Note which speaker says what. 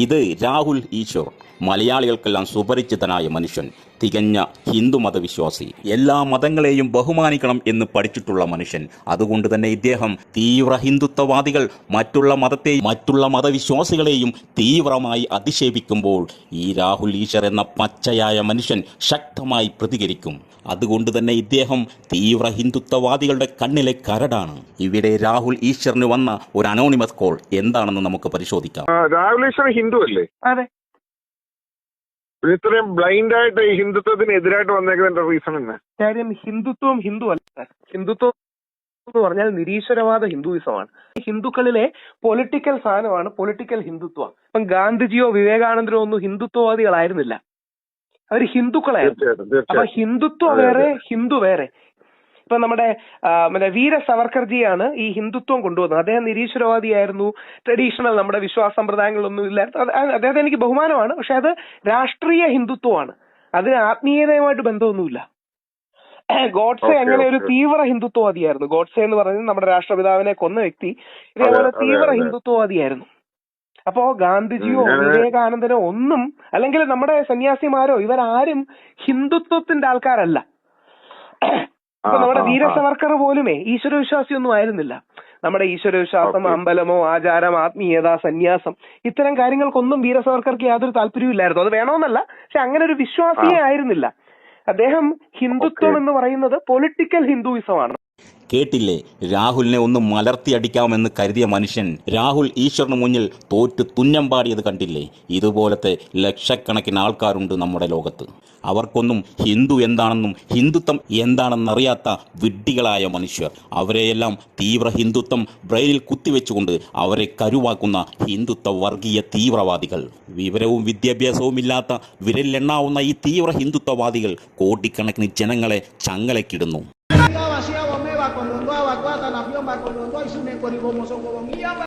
Speaker 1: ഇത് രാഹുൽ ഈശ്വർ, മലയാളികൾക്കെല്ലാം സുപരിചിതനായ മനുഷ്യൻ, തികഞ്ഞ ഹിന്ദു മതവിശ്വാസി, എല്ലാ മതങ്ങളെയും ബഹുമാനിക്കണം എന്ന് പഠിച്ചിട്ടുള്ള മനുഷ്യൻ. അതുകൊണ്ട് തന്നെ ഇദ്ദേഹം തീവ്ര ഹിന്ദുത്വവാദികൾ മറ്റുള്ള മതവിശ്വാസികളെയും തീവ്രമായി അധിക്ഷേപിക്കുമ്പോൾ ഈ രാഹുൽ ഈശ്വർ എന്ന പച്ചയായ മനുഷ്യൻ ശക്തമായി പ്രതികരിക്കും. അതുകൊണ്ട് തന്നെ ഇദ്ദേഹം തീവ്ര ഹിന്ദുത്വവാദികളുടെ കണ്ണിലെ കരടാണ്. ഇവിടെ രാഹുൽ ഈശ്വറിന് വന്ന ഒരു അനോണിമസ് കോൾ എന്താണെന്ന് നമുക്ക് പരിശോധിക്കാം.
Speaker 2: രാഹുൽ ഈശ്വർ ഹിന്ദു അല്ലേ?
Speaker 3: അതെ.
Speaker 2: ഇത്രയും ബ്ലൈൻഡ് ആയിട്ട് ഈ ഹിന്ദുത്വത്തിന് എതിരായിട്ട് വന്നേക്കുന്നതിന്റെ റീസൺ തന്നെ
Speaker 3: കാര്യം ഹിന്ദുത്വം ഹിന്ദു അല്ല. ഹിന്ദുത്വം എന്ന് പറഞ്ഞാൽ നിരീശ്വരവാദ ഹിന്ദുയിസമാണ്. ഹിന്ദുക്കളിലെ പൊളിറ്റിക്കൽ സാധനമാണ് പൊളിറ്റിക്കൽ ഹിന്ദുത്വം. ഇപ്പം ഗാന്ധിജിയോ വിവേകാനന്ദരോ ഒന്നും ഹിന്ദുത്വവാദികളായിരുന്നില്ല, അവർ ഹിന്ദുക്കളായിരുന്നു. അപ്പൊ ഹിന്ദുത്വം വേറെ, ഹിന്ദു വേറെ. ഇപ്പൊ നമ്മുടെ വീര സവർക്കർജിയാണ് ഈ ഹിന്ദുത്വം കൊണ്ടുവന്നത്. അദ്ദേഹം നിരീശ്വരവാദിയായിരുന്നു. ട്രഡീഷണൽ നമ്മുടെ വിശ്വാസ സമ്പ്രദായങ്ങളൊന്നും ഇല്ലായിരുന്നു. അദ്ദേഹത്തെ എനിക്ക് ബഹുമാനമാണ്. പക്ഷെ അത് രാഷ്ട്രീയ ഹിന്ദുത്വമാണ്, അതിന് ആത്മീയതയുമായിട്ട് ബന്ധമൊന്നുമില്ല. ഗോഡ്സെ അങ്ങനെ ഒരു തീവ്ര ഹിന്ദുത്വവാദിയായിരുന്നു. ഗോഡ്സെ എന്ന് പറയുന്നത് നമ്മുടെ രാഷ്ട്രപിതാവിനെ കൊന്ന വ്യക്തി ഇതേപോലെ തീവ്ര ഹിന്ദുത്വവാദിയായിരുന്നു. അപ്പോ ഗാന്ധിജിയോ വിവേകാനന്ദനോ ഒന്നും, അല്ലെങ്കിൽ നമ്മുടെ സന്യാസിമാരോ, ഇവരാരും ഹിന്ദുത്വത്തിന്റെ ആൾക്കാരല്ല. ഇപ്പൊ നമ്മുടെ വീര സവർക്കർ പോലുമേ ഈശ്വരവിശ്വാസിയൊന്നും ആയിരുന്നില്ല. നമ്മുടെ ഈശ്വരവിശ്വാസം, അമ്പലമോ, ആചാരം, ആത്മീയത, സന്യാസം, ഇത്തരം കാര്യങ്ങൾക്കൊന്നും വീര സവർക്കർക്ക് യാതൊരു താല്പര്യമില്ലായിരുന്നു. അത് വേണമെന്നല്ല, പക്ഷെ അങ്ങനെ ഒരു വിശ്വാസിയെ ആയിരുന്നില്ല അദ്ദേഹം. ഹിന്ദുത്വം എന്ന് പറയുന്നത് പൊളിറ്റിക്കൽ ഹിന്ദുയിസമാണ്.
Speaker 1: കേട്ടില്ലേ, രാഹുലിനെ ഒന്ന് മലർത്തിയടിക്കാമെന്ന് കരുതിയ മനുഷ്യൻ രാഹുൽ ഈശ്വറിന് മുന്നിൽ തോറ്റ് തുന്നം പാടിയത് കണ്ടില്ലേ? ഇതുപോലത്തെ ലക്ഷക്കണക്കിന് ആൾക്കാരുണ്ട് നമ്മുടെ ലോകത്ത്. അവർക്കൊന്നും ഹിന്ദു എന്താണെന്നും ഹിന്ദുത്വം എന്താണെന്നറിയാത്ത വിഡ്ഢികളായ മനുഷ്യർ. അവരെയെല്ലാം തീവ്ര ഹിന്ദുത്വം ബ്രെയിനിൽ കുത്തിവെച്ചുകൊണ്ട് അവരെ കരുവാക്കുന്ന ഹിന്ദുത്വ വർഗീയ തീവ്രവാദികൾ. വിവരവും വിദ്യാഭ്യാസവും ഇല്ലാത്ത വിരലിലെണ്ണാവുന്ന ഈ തീവ്ര ഹിന്ദുത്വവാദികൾ കോടിക്കണക്കിന് ജനങ്ങളെ ചങ്ങലക്കിടുന്നു.